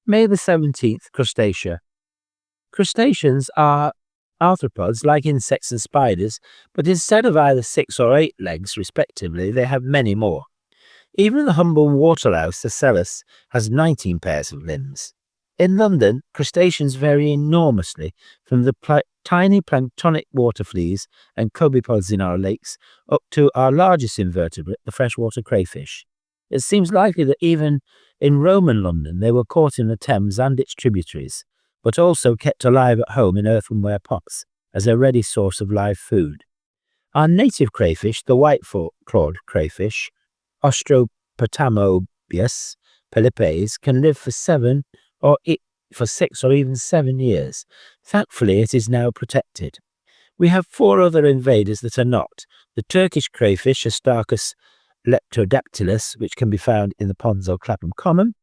May the 17th, crustacea. Crustaceans are arthropods like insects and spiders, but instead of either 6 or 8 legs respectively, they have many more. Even the humble waterlouse, the Celis, has 19 pairs of limbs. In London, crustaceans vary enormously from the tiny planktonic water fleas and copepods in our lakes up to our largest invertebrate, the freshwater crayfish. It seems likely that even in Roman London they were caught in the Thames and its tributaries, but also kept alive at home in earthenware pots as a ready source of live food. Our native crayfish, the white-clawed crayfish, Ostropotamobius pelipes, can live for 6 or even 7 years. Thankfully, it is now protected. We have 4 other invaders that are not: the Turkish crayfish, Astarchus leptodactylus, which can be found in the ponds of Clapham Common;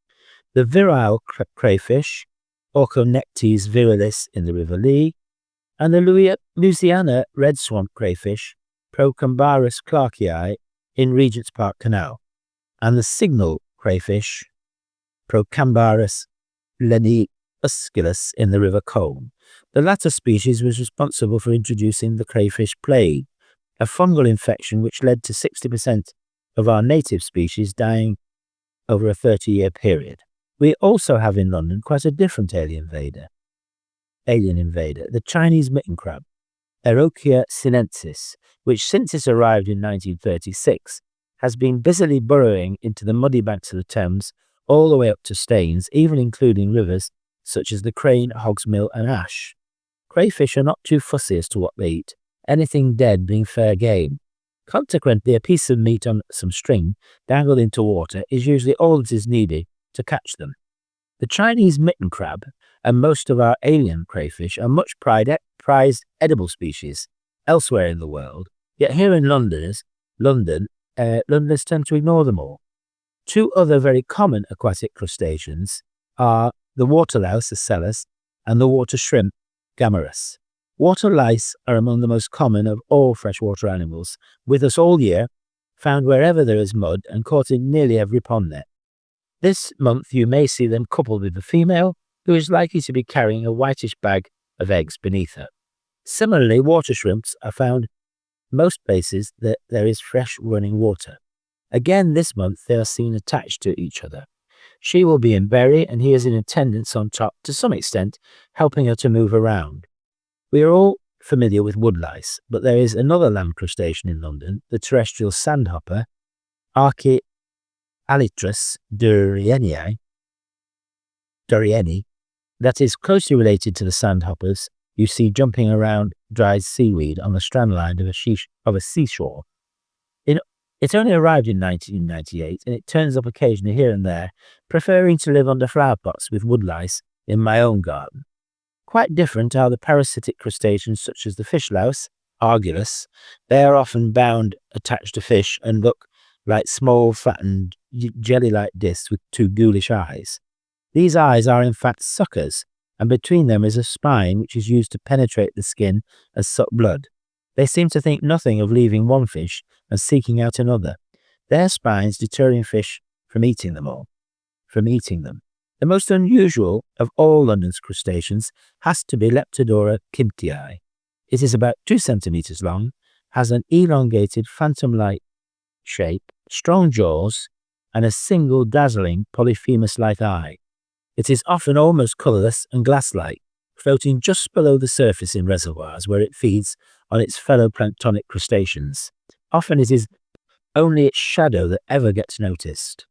the virile crayfish, Orchonectes virilis, in the River Lee; and the Louisiana red swamp crayfish, Procambarus clarkii, in Regent's Park Canal; and the signal crayfish, Procambarus leniusculus, in the River Colne. The latter species was responsible for introducing the crayfish plague, a fungal infection which led to 60% of our native species dying over a 30-year period. We also have in London quite a different alien invader, the Chinese mitten crab, Erochia sinensis, which since it arrived in 1936 has been busily burrowing into the muddy banks of the Thames all the way up to Staines, even including rivers such as the Crane, Hogsmill and Ash. Crayfish are not too fussy as to what they eat, anything dead being fair game. Consequently, a piece of meat on some string dangled into water is usually all that is needed to catch them. The Chinese mitten crab and most of our alien crayfish are much prized edible species elsewhere in the world, yet here in Londoners tend to ignore them all. 2 other very common aquatic crustaceans are the water louse, the Celis, and the water shrimp, Gammarus. Water lice are among the most common of all freshwater animals, with us all year, found wherever there is mud and caught in nearly every pond net. This month you may see them coupled with a female who is likely to be carrying a whitish bag of eggs beneath her. Similarly, water shrimps are found most places that there is fresh running water. Again this month they are seen attached to each other. She will be in berry and he is in attendance on top, to some extent helping her to move around. We are all familiar with woodlice, but there is another land crustacean in London, the terrestrial sandhopper, Archaealitris durieni, that is closely related to the sandhoppers you see jumping around dried seaweed on the strand line of a seashore. It only arrived in 1998 and it turns up occasionally here and there, preferring to live under flower pots with woodlice in my own garden. Quite different are the parasitic crustaceans such as the fish louse, Argulus. They are often bound attached to fish and look like small, flattened, jelly-like discs with 2 ghoulish eyes. These eyes are in fact suckers, and between them is a spine which is used to penetrate the skin and suck blood. They seem to think nothing of leaving one fish and seeking out another, their spines deterring fish from eating them. The most unusual of all London's crustaceans has to be Leptodora kimptii. It is about 2 centimeters long, has an elongated phantom-like shape, strong jaws, and a single dazzling polyphemus-like eye. It is often almost colorless and glass-like, floating just below the surface in reservoirs where it feeds on its fellow planktonic crustaceans. Often it is only its shadow that ever gets noticed.